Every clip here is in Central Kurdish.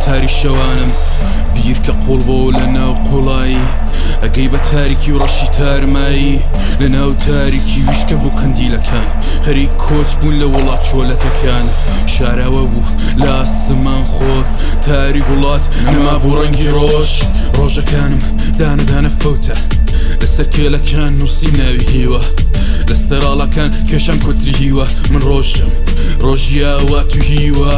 تاری شەوانم بیرکە قوڵ بۆ لە ناو قوڵایی ئەگەی بە تاریکی و ڕەشی تارمایی لە ناو تاریکی ویشکە بوو قەندیلەکان خەریک کۆچ بوون لە وڵات چۆلەکەکان شاراوە بوو لە ئاسمان خۆر تاریک وڵات نەما بوو ڕەنگی ڕۆژ ڕۆژەکانم دانەدانە فەوتە لەسەر کێلەکان نووسیم ناوی هیوە لە ستەراڵەکان کێشان کۆتری هیوە من ڕۆژم ڕۆژیاوە تو هیوە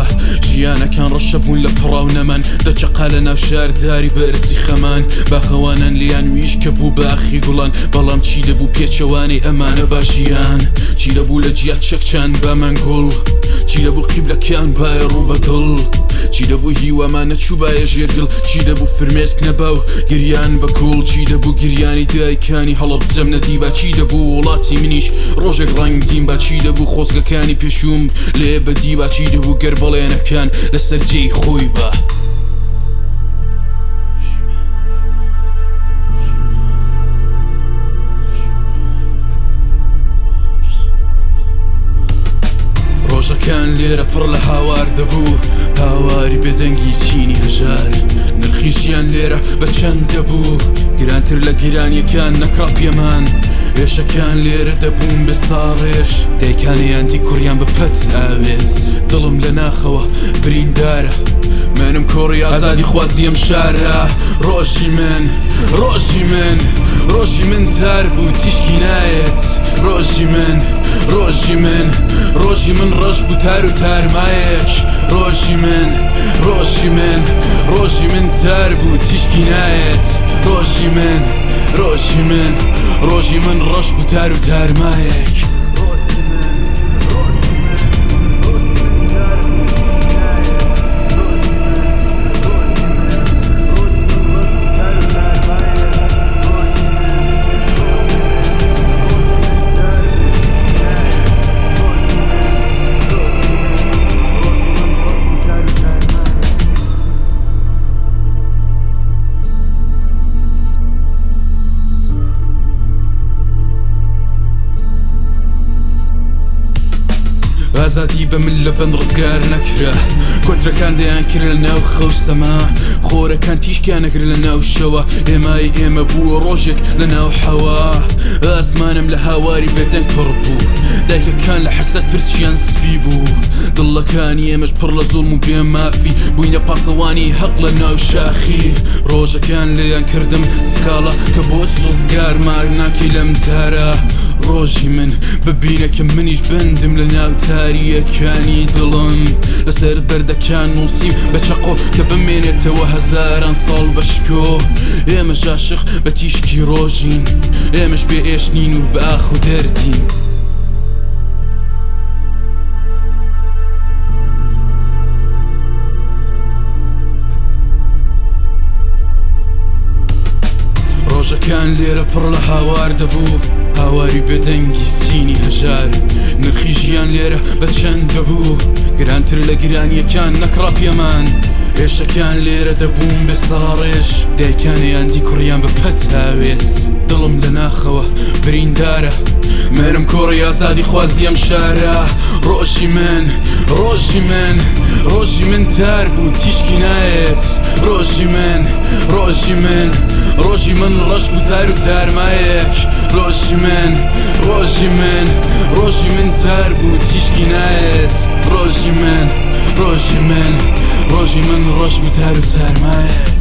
ژیانەکان ڕەشە بوون لە پڕاو نەمان دەچەقا لە ناو شارداری بەرزی خەمان باخەوانان لیان ویش کە بوو باخی گوڵان بەڵام چی دەبوو پێچەوانی ئەمانە باشیان چی دەبوو لە جیات چەکچان بەمان گوڵ چی دەبوو قیبلەکان بایە ڕوو بەدڵ چی دەبوو هیوەمان نەچوو بایە ژێرگڵ چی دەبوو فرمێسک نەباو گریان بە کوڵ چی دەبوو گریانی دایکانی هەڵب جەم نەدیبا چی دەبوو وڵاتی منیش ڕۆژێک ڕەنگین با چی دەبوو خۆزگەکانی پێشوم لێ بەدیبا چی دەبوو گەر بەڵێنەکان لەسەر جێی خۆی بە ڕۆژەکان لێرە پڕ لە هاوار دەبوو هاواری بێدەنگی چینی هەژار نرخی ژیان لێرە بە چەند دەبوو گرانتر لە گیرانیەکان نەکڕا پێمان ێشەکان لێرە دەبوون بێستاڕێش دایکانیاندی کوڕیان بەپەت ئاوێز دڵم لە ناخەوە بریندارە منم کۆڕی ئازادی خوازی ئەم شارە ڕۆژی من ڕۆژی من ڕۆژی من تار بوو تیشکی نایەت ڕۆژی من ڕۆژی من ڕۆژی من ڕەش بوو تار و تارمایەک ڕۆژی من ڕۆژی من ڕۆژی من تار بوو تیشکی نایەت ڕۆژی من ڕۆژی من ڕۆژی من ڕەش بوو تار و تارمایەک ئازادی بە من لە بەند ڕزگار نەکرا کۆنترەکان دەیان کرد لە ناو خەوسەما خۆرەکان تیشکیان نەگر لە ناو شەوە ئێمای ئێمە بووە ڕۆژێک لە ناو حەوا ئاسمانم لە هاواری بێدەنگ پڕ بوو دایکەکان لە حەسەد پرچیان سپی بوو دڵەکانی ئێمەش پڕ لە زوڵم و بێمافی بووینە پاسەوانی هەق لە ناو شاخی ڕۆژەکان لێیان کردم سکاڵە کە بۆچ ڕزگار مار ناکەی لەم دارە ڕۆژی من ببینە کە منیش بندم لە ناو تاریەکانی دڵم لەسەر بەردەکان نووسیم بە چەقۆ کە بمێنێتەوە هەزاران ساڵ بەشکۆ ئێمەش عاشق بە تیشکی ڕۆژین ئێمەش بێ ئێشنین و بە ئاخ و دەردین ڕۆژەکان لێرە پڕ لە هاوار دەبوو هاواری بێدەنگی چینی هەژار نرخی ژیان لێرە بە چەند دەبوو گرانتر لە گرانیەکان نەکڕا پێمان ێشەکان لێرە دەبوون بێستاڕێژ دایکانیاندی کوڕیان بەپەت هاوێز دڵم لە ناخەوە بریندارە منم کۆڕی ئازادی خوازی ئەم شارە ڕۆژی من ڕۆژی من ڕۆژی من تار بوو تیشکی نایەت ڕۆژی من ڕۆژی من ڕۆژی من ڕەش بوو تار و تارمایەک ڕۆژی من ڕۆژی من ڕۆژی من تار بوو تیشکی نایەت ڕۆژی من ڕۆژی من ڕۆژی من ڕەش بوو تار و تارمایەک